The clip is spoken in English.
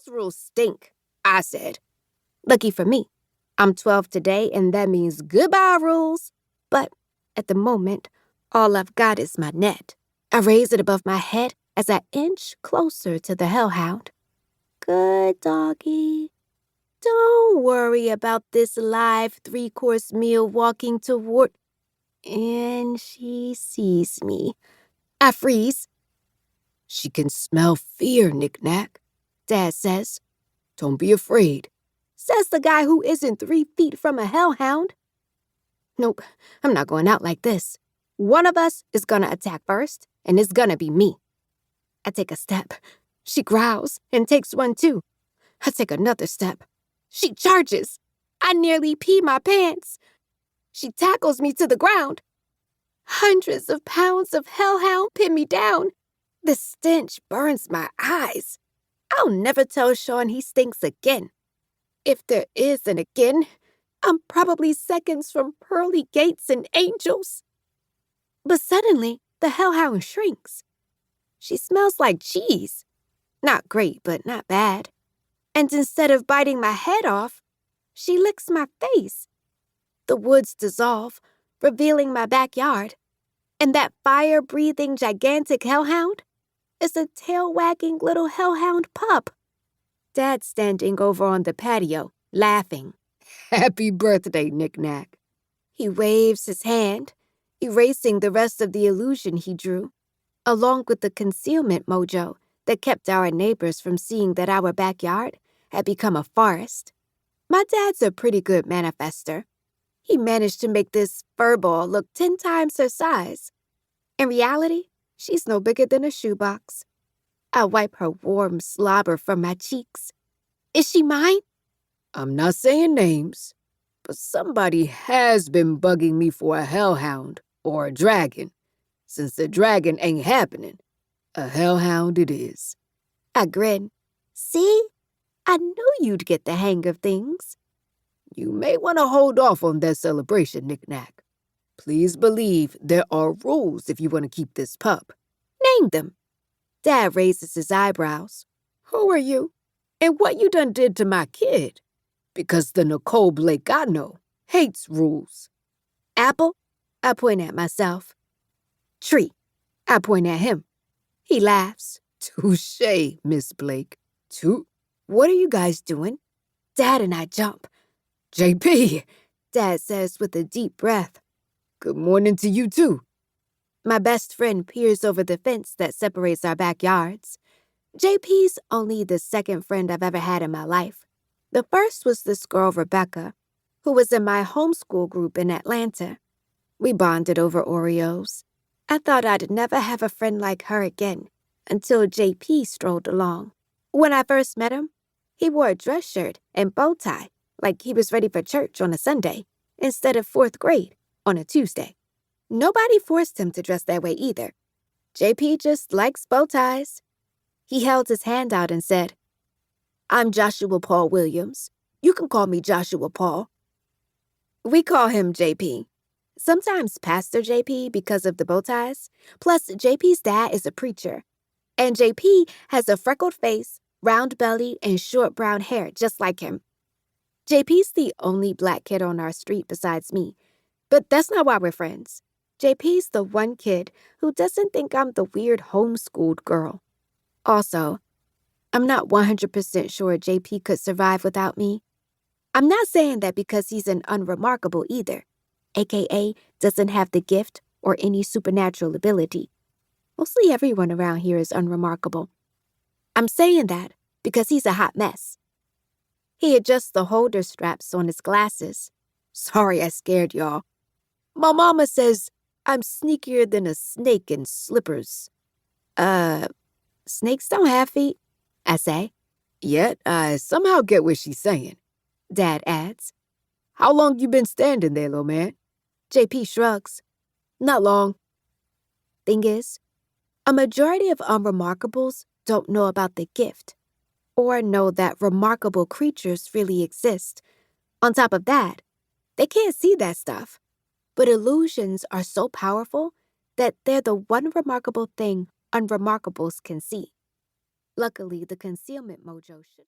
Those rules stink, I said. Lucky for me, I'm 12 today, and that means goodbye, rules. But at the moment, all I've got is my net. I raise it above my head as I inch closer to the hellhound. Good doggy. Don't worry about this live 3-course meal walking toward... And she sees me. I freeze. She can smell fear, Knick-Knack, Dad says. Don't be afraid, says the guy who isn't 3 feet from a hellhound. Nope, I'm not going out like this. One of us is gonna attack first, and it's gonna be me. I take a step. She growls and takes one too. I take another step. She charges. I nearly pee my pants. She tackles me to the ground. Hundreds of pounds of hellhound pin me down. The stench burns my eyes. I'll never tell Sean he stinks again. If there is an again, I'm probably seconds from pearly gates and angels. But suddenly, the hellhound shrinks. She smells like cheese. Not great, but not bad. And instead of biting my head off, she licks my face. The woods dissolve, revealing my backyard. And that fire-breathing gigantic hellhound is a tail-wagging little hellhound pup. Dad's standing over on the patio, laughing. Happy birthday, Knick-Knack. He waves his hand, erasing the rest of the illusion he drew, along with the concealment mojo that kept our neighbors from seeing that our backyard had become a forest. My dad's a pretty good manifestor. He managed to make this furball look 10 times her size. In reality, she's no bigger than a shoebox. I wipe her warm slobber from my cheeks. Is she mine? I'm not saying names, but somebody has been bugging me for a hellhound or a dragon. Since the dragon ain't happening, a hellhound it is. I grin. See? I knew you'd get the hang of things. You may want to hold off on that celebration, Knick-Knack. Please believe there are rules if you want to keep this pup. Name them. Dad raises his eyebrows. Who are you? And what you done did to my kid? Because the Nic Blake I know hates rules. Apple? I point at myself. Tree. I point at him. He laughs. Touché, Miss Blake. What are you guys doing? Dad and I jump. JP, Dad says with a deep breath. Good morning to you too. My best friend peers over the fence that separates our backyards. JP's only the second friend I've ever had in my life. The first was this girl, Rebecca, who was in my homeschool group in Atlanta. We bonded over Oreos. I thought I'd never have a friend like her again until JP strolled along. When I first met him, he wore a dress shirt and bow tie like he was ready for church on a Sunday instead of 4th grade on a Tuesday. Nobody forced him to dress that way either. JP just likes bow ties. He held his hand out and said, I'm Joshua Paul Williams. You can call me Joshua Paul. We call him JP. Sometimes Pastor JP because of the bow ties. Plus, JP's dad is a preacher. And JP has a freckled face, round belly, and short brown hair just like him. JP's the only black kid on our street besides me. But that's not why we're friends. JP's the one kid who doesn't think I'm the weird homeschooled girl. Also, I'm not 100% sure JP could survive without me. I'm not saying that because he's an unremarkable either, aka doesn't have the gift or any supernatural ability. Mostly everyone around here is unremarkable. I'm saying that because he's a hot mess. He adjusts the holder straps on his glasses. Sorry I scared y'all. My mama says I'm sneakier than a snake in slippers. Snakes don't have feet, I say. Yet I somehow get what she's saying, Dad adds. How long you been standing there, little man? JP shrugs. Not long. Thing is, a majority of unremarkables don't know about the gift or know that remarkable creatures really exist. On top of that, they can't see that stuff. But illusions are so powerful that they're the one remarkable thing unremarkables can see. Luckily, the concealment mojo should...